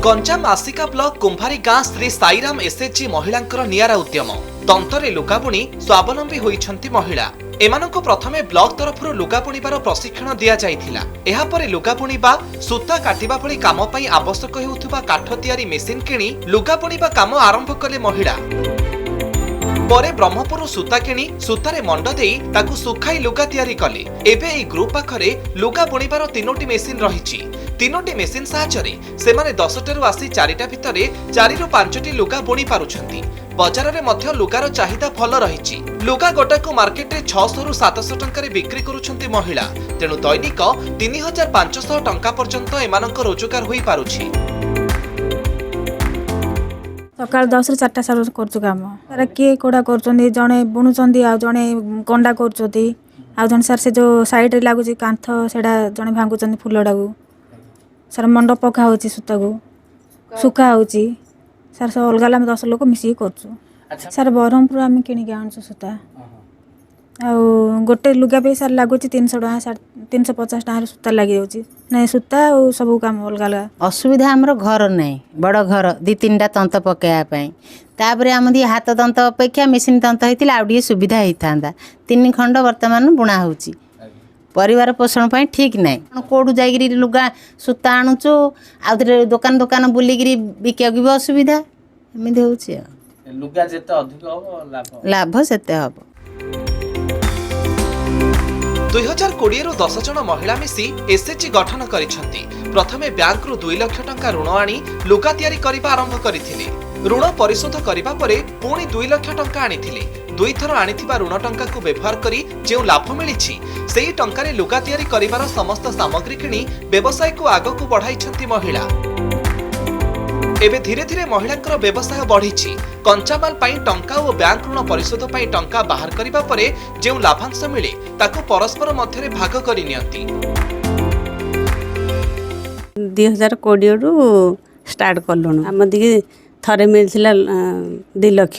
गंजाम आसिका block कुंभारी गाँ Shri Sairam SHG महिलांकर नियारा उद्यम तंतरे लुगाबुणी स्वावलंबी होइछंती महिला। एमानंको प्रथमे ब्लॉक तरफरु लुगा बुणिबार प्रशिक्षण दिया जाइथिला। एहा परे लुगा बुणिबा सूता काटिबा भली काम पई आवश्यक हेउथुबा काठ तियारी मेसिन किणी लुगा बुणिबा काम आरंभ कले महिला। परे ब्रह्मपुर सूता किणी सूतारे मंड देई ताकु सुखाई लुगा तैयारी कले। एबे एई ग्रुप पाखरे लुगा बुणिबार 3टी मेसिन रहिछि। 3टी मेसिन साहाय्ୟରେ सेमाने 10टारु आसी 4टा भितरे 4 रु 5टी लुगा बुणी पारुछंती। बजार रे मध्य लुगार चाहिदा भल रहिछि। लुगा गोटाकु मार्केट रे 600 रु 700 टंका बिक्री करूछंती महिला। तेणु दैनिक 3500 टंका पर्यंत एमानक रोजगार होई पारुछि। सकाल 10 ରୁ 4ଟା ସାର କରୁଛୁ କାମ। ସାର୍ କିଏ କୋଡ଼ା କରୁଛନ୍ତି, ଜଣେ ବୁଣୁଛନ୍ତି ଆଉ ଜଣେ କଣ୍ଡା କରୁଛନ୍ତି ଆଉ ଜଣେ ସାର୍ ସେ ଯେଉଁ ସାଇଡ଼ରେ ଲାଗୁଛି କାନ୍ଥ ସେଇଟା ଜଣେ ଭାଙ୍ଗୁଛନ୍ତି ଫୁଲଟାକୁ। ସାର୍ ମଣ୍ଡ ପକା ହେଉଛି ସୂତାକୁ ଶୁଖା ହେଉଛି। ସାର୍ ସବୁ ଅଲଗା ଆମେ 10 ଲୋକ ମିଶିକି କରୁଛୁ। ସାର୍ ବ୍ରହ୍ମପୁର ଆମେ କିଣିକି ଆଣୁଛୁ ସୂତା। ଆଉ ଗୋଟେ ଲୁଗା ବି ସାର୍ ଲାଗୁଛି 300 ଟଙ୍କା 350 ଟଙ୍କାର ସୂତା ଲାଗିଯାଉଛି। ନାଇଁ ସୂତା ଆଉ ସବୁ କାମ ଅଲଗା ଅଲଗା। असुविधा आमर घर नहीं बड़ घर 2-3टा तंत पकाइवाई तापर आम हाथ तंत अपेक्षा मेसीन तंत होता आउ सुविधा होता 3 खंड वर्तमान बुणा हो परिवार पोषण पर ठीक ना कौटू जाकि लुगा सूता आणुचु आउ दुकान दुकान बुलिकी बिका भी असुविधा एमती हो लाभ से हम। 2020 रु 10 जन महिला मिसी एसएचजी गठन करिसंती। प्रथमे बैंक रु 2 लाख टंका ऋण आनी लुगा तैयारी करिबा आरंभ करिथिले। ऋण परिशोध करिबा परे पुणी 2 लाख टंका आनिथिले। 2 थर आनिथिबा ऋण टंका को व्यवहार करी जे लाभ मिलिछि सेही टंका रे लुगा तैयारी करिबार समस्त सामग्री किनी व्यवसाय को आगो को बढ़ाइछंती महिला। एबे धीरे धीरे महिलांकर व्यवसाय बढ़िछि। कंचामाल पाई टंका और बैंक ऋण परिशोध पाई टंका बाहर करिबा परे जे लाभांश मिले ताको परस्पर मध्यरे भाग करि नियंती। 2020 रु स्टार्ट कलुन आम दिके थरे मिलथिला 2 लाख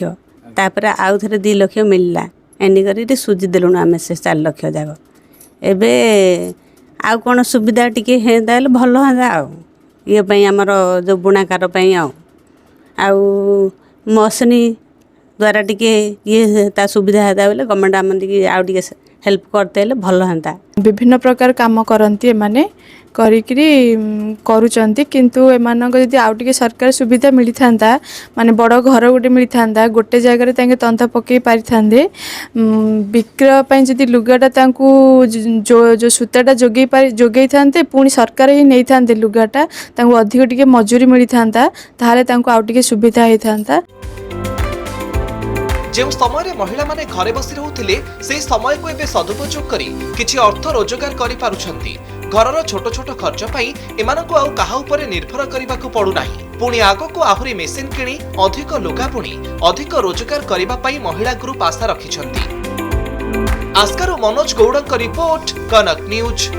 तापर आउ थरे 2 लाख मिलला एनी करी सुजी देलुन आमे से 4 लाख जाग। एबे आउ कोन सुविधा टिके हे दाल भलो हंदा आउ ये पई हमर जो बुणाकार पई आउ मसनी द्वारा टिके ये ता सुविधा हेता बेले गवर्नमेंट आम दिके आउ टिके हेल्प करते भल हंता। विभिन्न प्रकार काम करती एमाने करिकरी करूचंती किंतु एमानक जदि आउ टिके सरकार सुविधा मिली थांता माने बड़ घर गोटे मिली थांता गोटे जगह तांके तंत पकई पारि थांदे विक्रय पई जदि लुगाटा तांकू जो सूताटा जोगई थांते पुणी सरकार ही नहीं थांते लुगाटा तांकू अधिक टिके मजूरी मिली थांता ताहाले तांकू आउ टिके सुविधा ही थांता। जो समय महिला माने घरे बसी रहउथिले से समय को एबे सदुपयोग करी किछि अर्थ रोजगार करि पारुछंती। घरर छोट छोट खर्च पाई एमानकु आउ काहा उपरे निर्भर करिबाकु पडु नाही। पुणी आगको आहुरी मेसिन किणी अधिक लुगा बुणी अधिक रोजगार करिबा पाई महिला ग्रुप आशा रखिछंती। आस्कारु मनोज गौड़क रिपोर्ट कनक न्यूज।